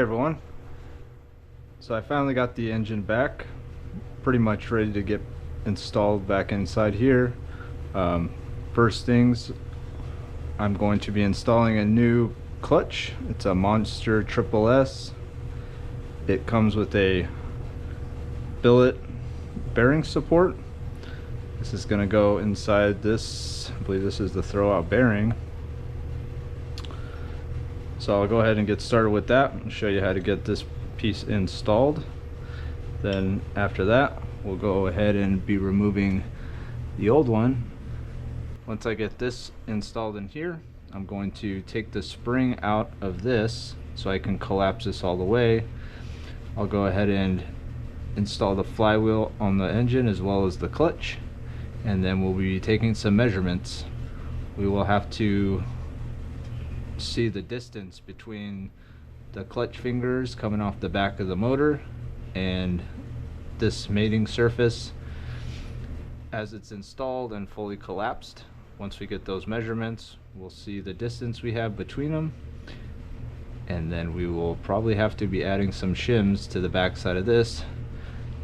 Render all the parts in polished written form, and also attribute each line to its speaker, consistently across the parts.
Speaker 1: everyone, so I finally got the engine back, pretty much ready to get installed back inside here. First things, I'm going to be installing a new clutch. It's a Monster Triple S. It comes with a billet bearing support. This is going to go inside this. I believe this is the throwout bearing. So I'll go ahead and get started with that and show you how to get this piece installed. Then after that, we'll go ahead and be removing the old one. Once I get this installed in here, I'm going to take the spring out of this so I can collapse this all the way. I'll go ahead and install the flywheel on the engine as well as the clutch, and then we'll be taking some measurements. We will have to see the distance between the clutch fingers coming off the back of the motor and this mating surface as it's installed and fully collapsed. Once we get those measurements, we'll see the distance we have between them, and then we will probably have to be adding some shims to the back side of this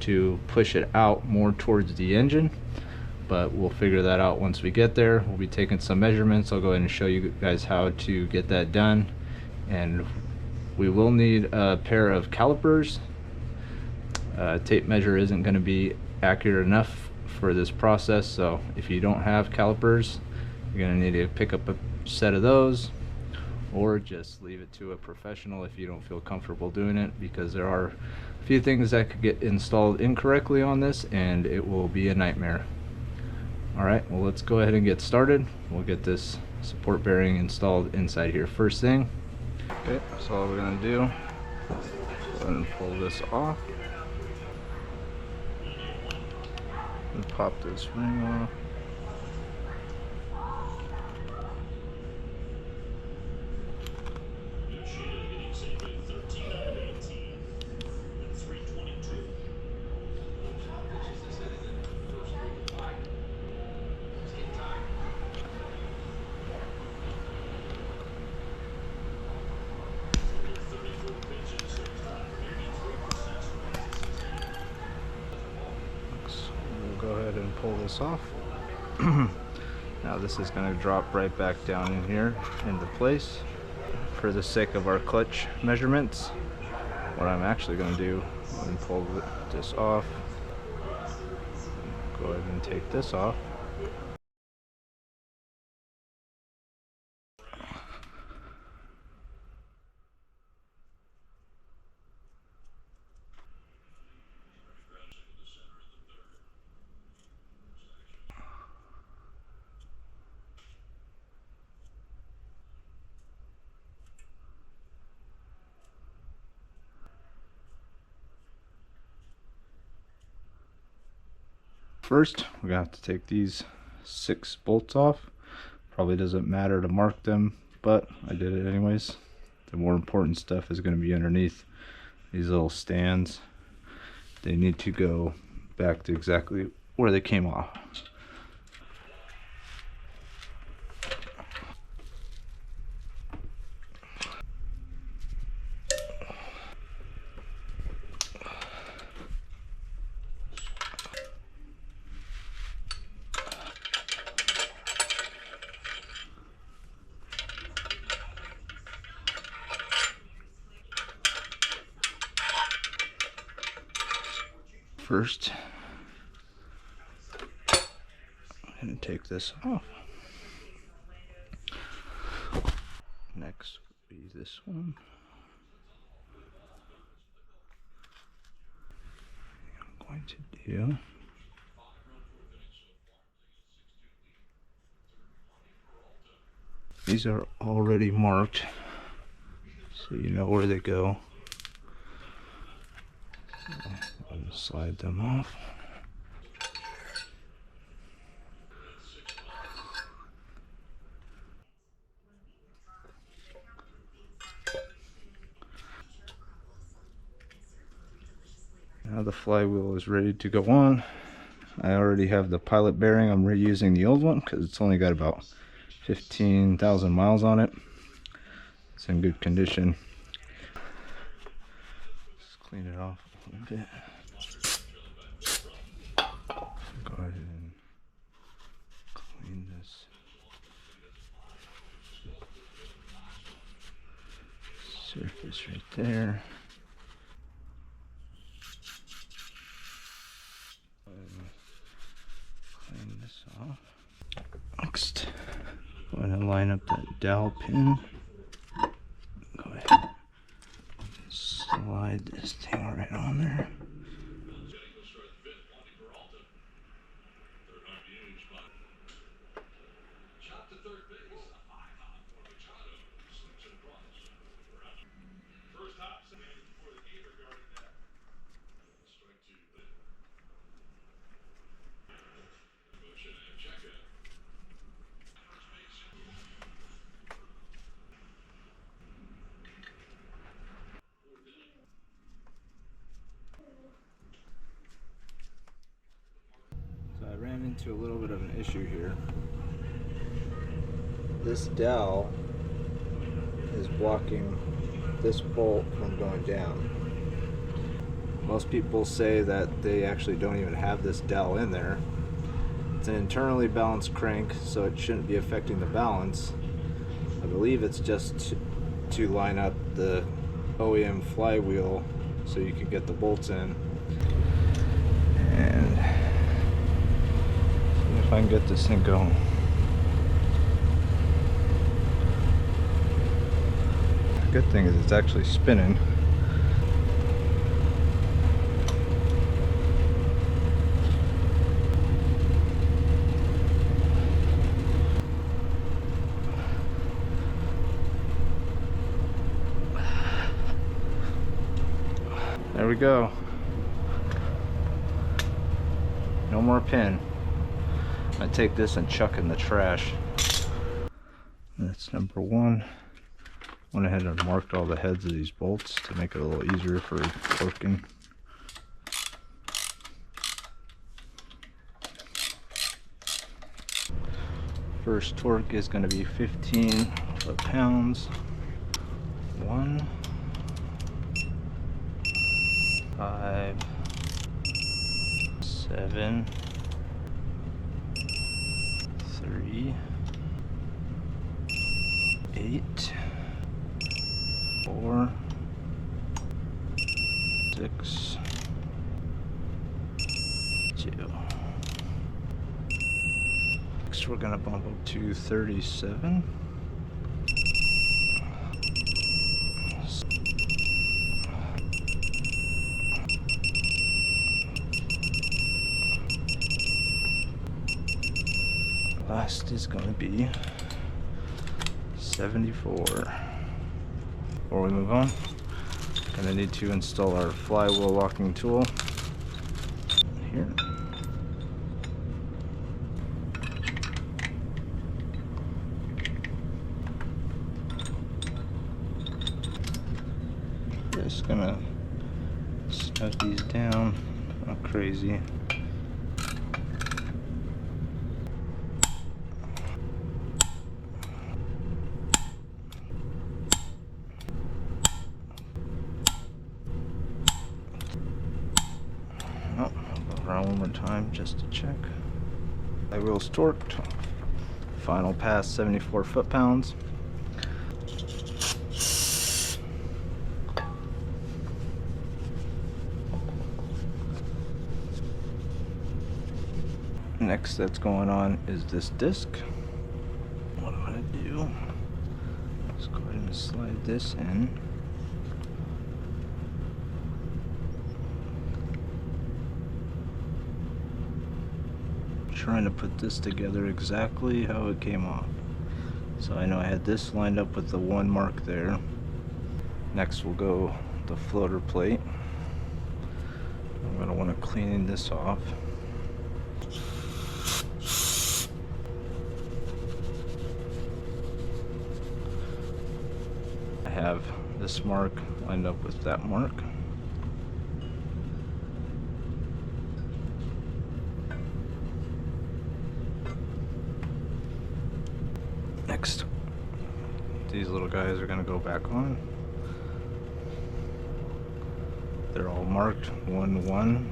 Speaker 1: to push it out more towards the engine, but we'll figure that out once we get there. We'll be taking some measurements. I'll go ahead and show you guys how to get that done, and we will need a pair of calipers. Tape measure isn't going to be accurate enough for this process, so if you don't have calipers, you're going to need to pick up a set of those, or just leave it to a professional if you don't feel comfortable doing it, because there are a few things that could get installed incorrectly on this and it will be a nightmare. Alright, well, let's go ahead and get started. We'll get this support bearing installed inside here first thing. Okay, so all we're going to do, go ahead and pull this off and pop this ring off. Go ahead and pull this off. Now this is going to drop right back down in here into place. For the sake of our clutch measurements, what I'm actually going to do is pull this off. Go ahead and take this off. First, we're gonna have to take these 6 bolts off. Probably doesn't matter to mark them, but I did it anyways. The more important stuff is going to be underneath these little stands. They need to go back to exactly where they came off. First, I'm going to take this off. Next would be this one. I'm going to do these are already marked, so you know where they go. And slide them off. Now the flywheel is ready to go on. I already have the pilot bearing. I'm reusing the old one because it's only got about 15,000 miles on it. It's in good condition. clean it off a little bit. Go ahead and clean this surface right there. Clean this off. Next, go ahead and line up that dowel pin. Go ahead, slide this thing right on there. So I ran into a little bit of an issue here. This dowel is blocking this bolt from going down. Most people say that they actually don't even have this dowel in there. It's an internally balanced crank, so it shouldn't be affecting the balance. I believe it's just to line up the OEM flywheel so you can get the bolts in. And see if I can get this thing going. The good thing is it's actually spinning. There we go. No more pin. I take this and chuck in the trash. That's number one. Went ahead and marked all the heads of these bolts to make it a little easier for working. First torque is going to be 15 foot-pounds. 1, 5, 7, 3, 8, 4, 6, 2. Next we're gonna bump up to 37. Last is going to be 74. Before we move on, going to need to install our flywheel locking tool here. Just gonna snug these down, not crazy. Around one more time just to check. Flywheel's torqued. Final pass 74 foot-pounds. Next that's going on is this disc. What I'm gonna do is go ahead and slide this in. Trying to put this together exactly how it came off. So I know I had this lined up with the one mark there. Next we'll go the floater plate. I'm going to want to clean this off. I have this mark lined up with that mark. Next, these little guys are going to go back on. They're all marked 1-1.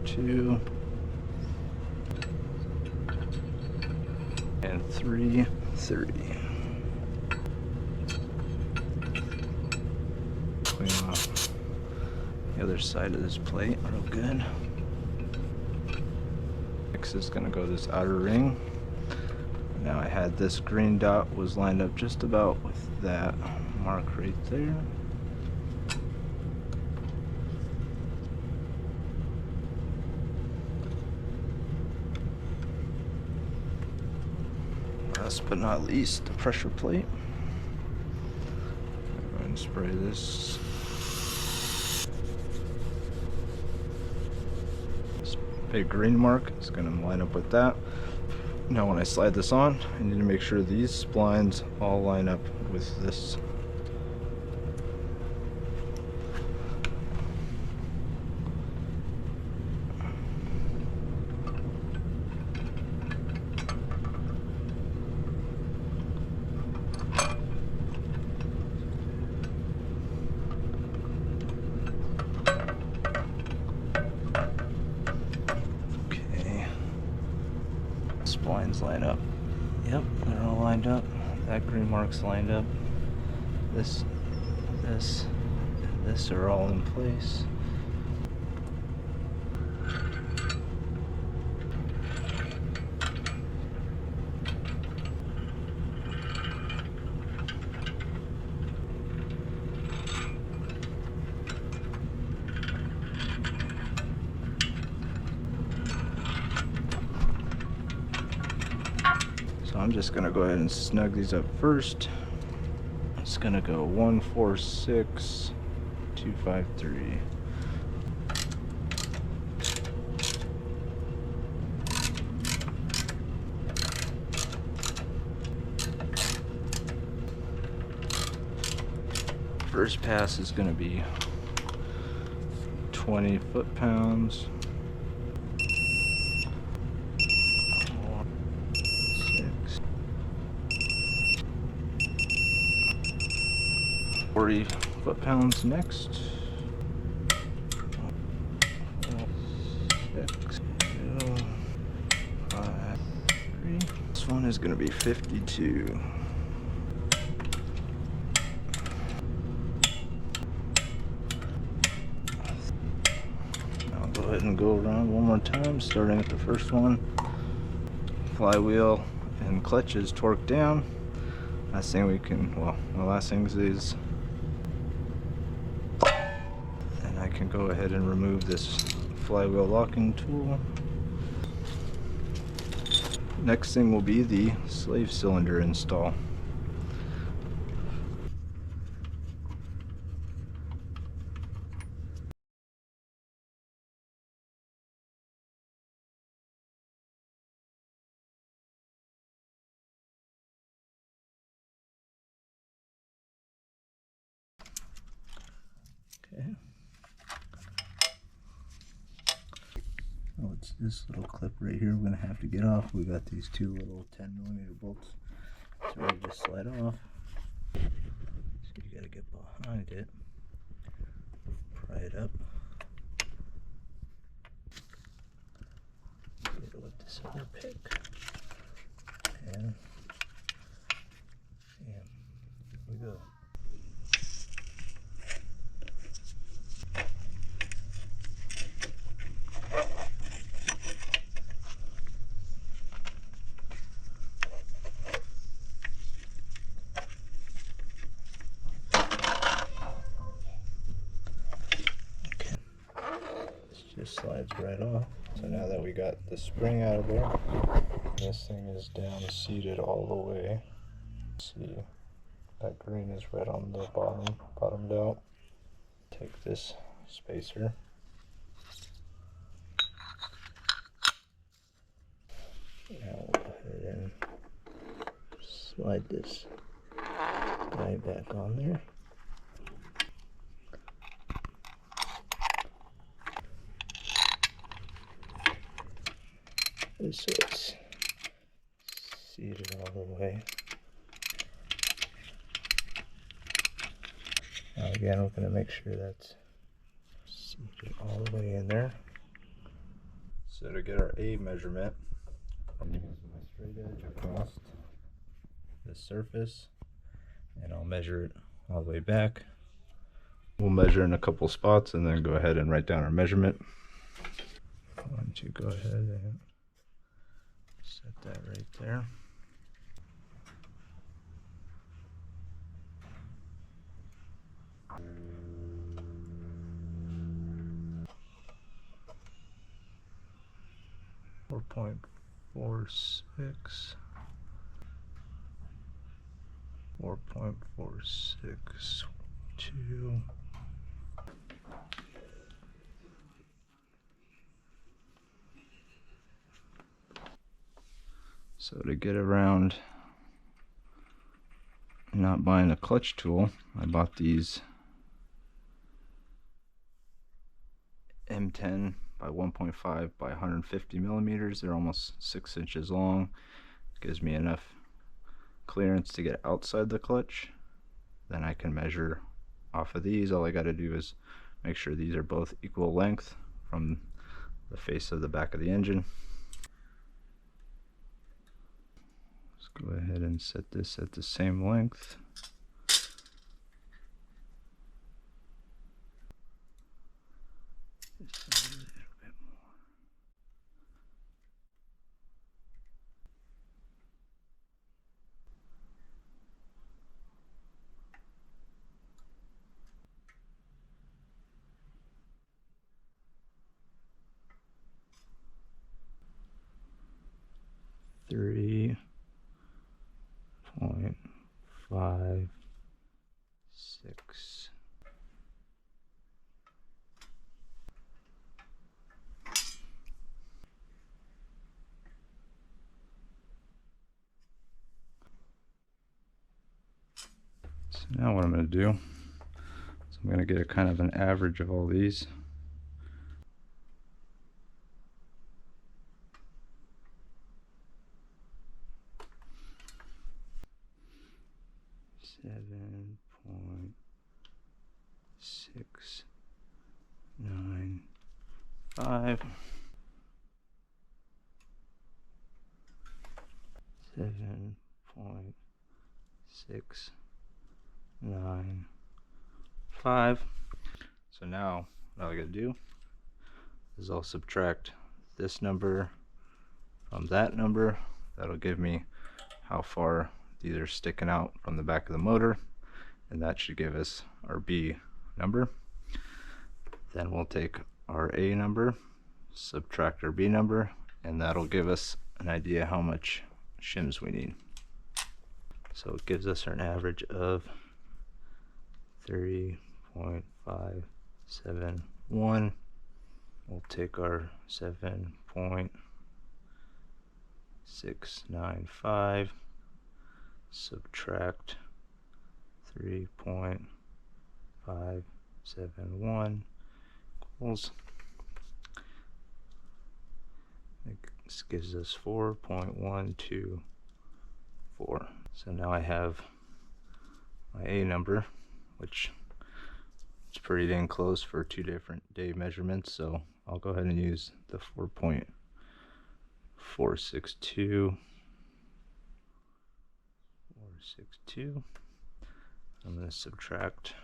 Speaker 1: Two, and 3, 3. Clean off the other side of this plate real good. Next is gonna go this outer ring. Now I had this green dot was lined up just about with that mark right there. Last but not least, the pressure plate. Go ahead and spray this. This big green mark is going to line up with that. Now when I slide this on, I need to make sure these splines all line up with this. Splines line up. Yep, they're all lined up. That green mark's lined up. This, and this are all in place. So I'm just gonna go ahead and snug these up first. It's gonna go 1, 4, 6, 2, 5, 3. First pass is gonna be 20 foot-pounds. 40 foot-pounds next. 6, 2, 5, 3. This one is going to be 52. I'll go ahead and go around one more time, starting at the first one. Flywheel and clutches torqued down. Last thing we can, well, the last thing is I can go ahead and remove this flywheel locking tool. Next thing will be the slave cylinder install. Okay. Oh, it's this little clip right here we're gonna have to get off. We got these two little 10mm bolts. It's ready to slide off. So you gotta get behind it, pry it up. Get it with this other pick, and here we go. Just slides right off. So now that we got the spring out of there, this thing is down seated all the way. See, that green is right on the bottomed out. Take this spacer. Now we'll go ahead and slide this guy back on there. So it's seated all the way. Again, we're going to make sure that's seated all the way in there. So to get our A measurement, I'm using my straight edge across the surface, and I'll measure it all the way back. We'll measure in a couple spots and then go ahead and write down our measurement. Why don't you go ahead and set that right there. Four 4.46, 4.462. So to get around not buying a clutch tool, I bought these M10 by 1.5 by 150 millimeters. They're almost 6 inches long. Gives me enough clearance to get outside the clutch. Then I can measure off of these. All I got to do is make sure these are both equal length from the face of the back of the engine. Let's go ahead and set this at the same length. Just a little bit more. Three 0.56. So now what I'm going to do is I'm going to get a kind of an average of all these. Seven point 695, 7.695. So now all I gotta do is I'll subtract this number from that number. That'll give me how far these are sticking out from the back of the motor, and that should give us our B number. Then we'll take our A number, subtract our B number, and that'll give us an idea how much shims we need. So it gives us an average of 30.571. We'll take our 7.695, subtract 3.571 equals, this gives us 4.124. So now I have my A number, which is pretty dang close for two different day measurements, so I'll go ahead and use the 4.462. I'm going to subtract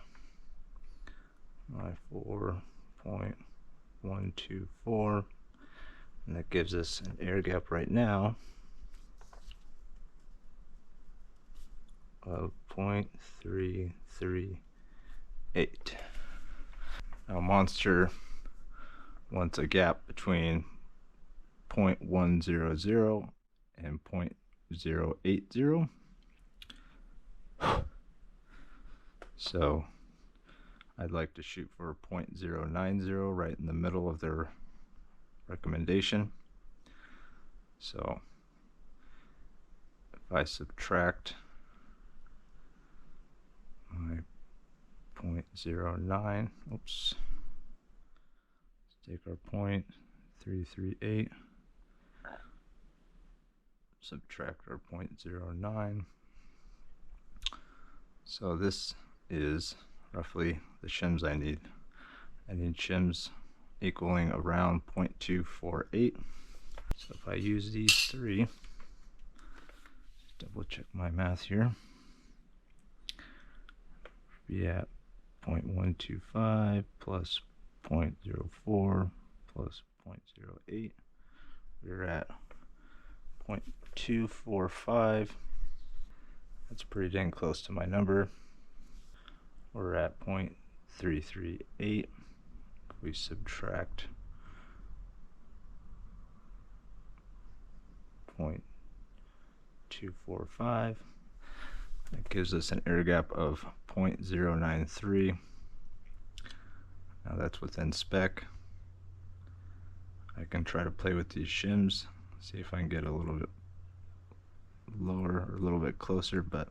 Speaker 1: my 4.124, and that gives us an air gap right now of 0.338. Now Monster wants a gap between 0.100 and 0.080. So I'd like to shoot for 0.090 right in the middle of their recommendation. So if I subtract my 0.09, oops, let's take our 0.338, subtract our 0.09. So this is roughly the shims I need. I need shims equaling around 0.248. So if I use these three, double check my math here, be at 0.125 plus 0.04 plus 0.08. We're at 0.245. That's pretty dang close to my number. We're at 0.338. If we subtract 0.245, that gives us an air gap of 0.093. Now that's within spec. I can try to play with these shims, see if I can get a little bit lower or a little bit closer, but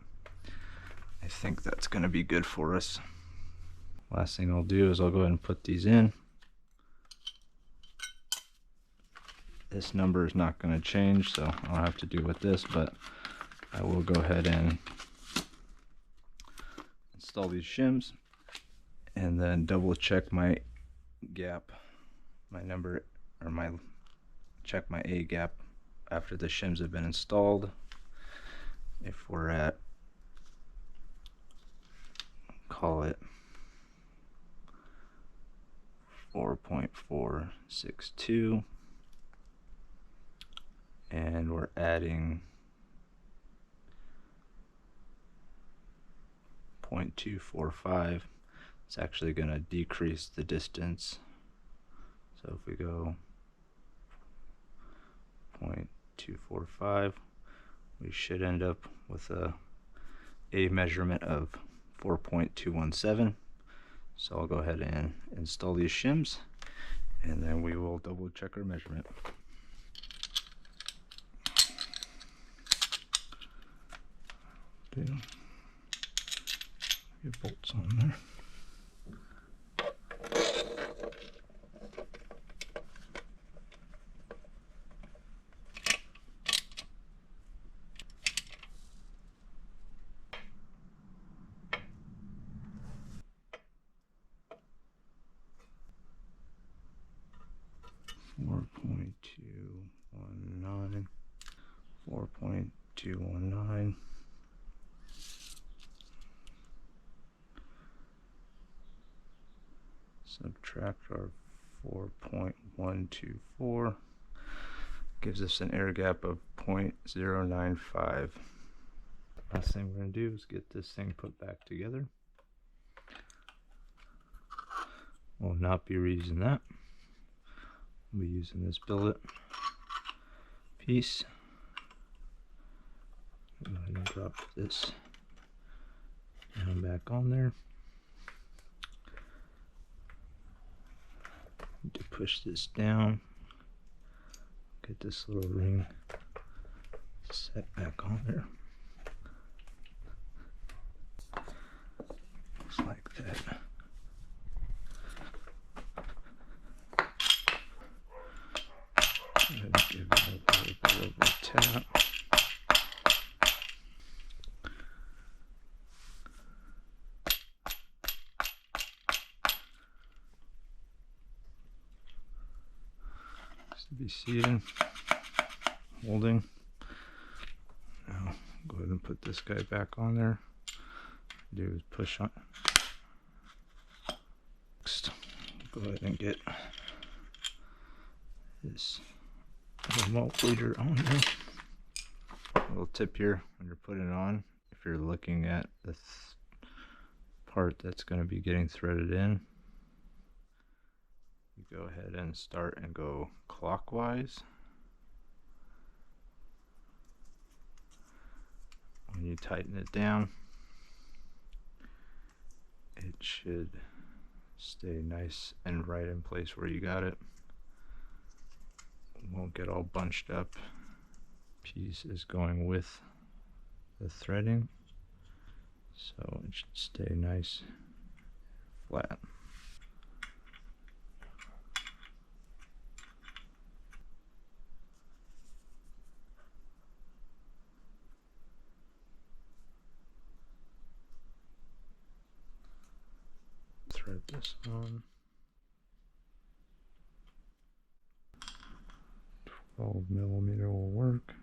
Speaker 1: I think that's going to be good for us. Last thing I'll do is I'll go ahead and put these in. This number is not going to change, so I'll have to do with this, but I will go ahead and install these shims and then double check my gap, my number, or check my A gap after the shims have been installed. If we're at, call it 4.462, and we're adding 0.245, it's actually going to decrease the distance. So if we go 0.245, we should end up with a measurement of 4.217. So I'll go ahead and install these shims, and then we will double check our measurement. Okay. Get bolts on there. 4.219, 4.219. Subtract our 4.124, gives us an air gap of 0.095. Last thing we're going to do is get this thing put back together. We'll not be reusing that. We'll be using this billet piece. Go ahead and drop this down back on there. Need to push this down, get this little ring set back on there. Just like that. And give it a little bit of a tap. Just to be seated, holding. Now go ahead and put this guy back on there. Do is push on. Next, go ahead and get this remote leader on there. A little tip here when you're putting it on, if you're looking at the part that's going to be getting threaded in, you go ahead and start and go clockwise. When you tighten it down, it should stay nice and right in place where you got it. Won't get all bunched up. Piece is going with the threading, so it should stay nice flat. thread this on. 12mm will work.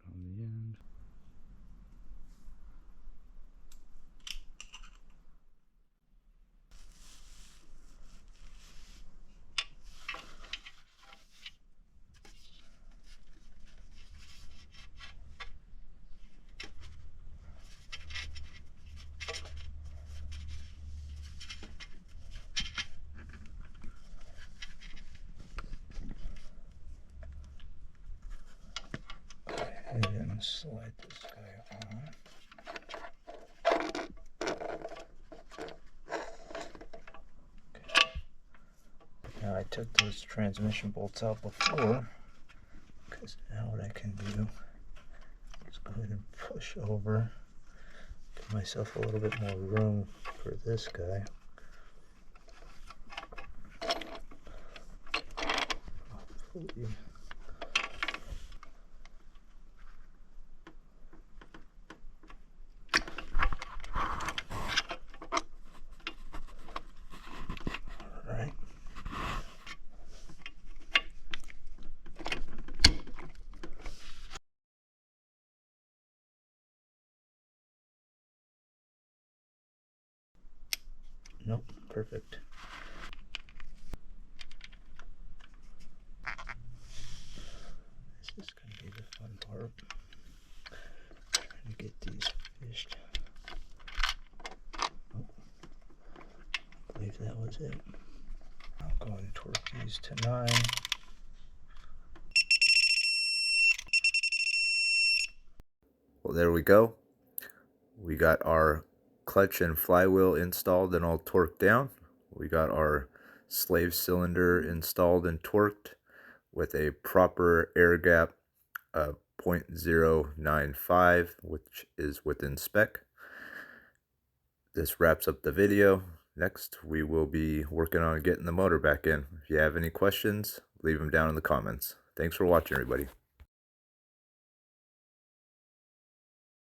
Speaker 1: On the end. And slide this guy on. Okay. Now I took those transmission bolts out before, because now what I can do is go ahead and push over, give myself a little bit more room for this guy. Hopefully. Nope, perfect. This is going to be the fun part. Trying to get these fished. Oh, I believe that was it. I'll go and torque these to 9. Well, there we go. We got our clutch and flywheel installed and all torqued down. We got our slave cylinder installed and torqued with a proper air gap of 0.095, which is within spec. This wraps up the video. Next, we will be working on getting the motor back in. If you have any questions, leave them down in the comments. Thanks for watching, everybody.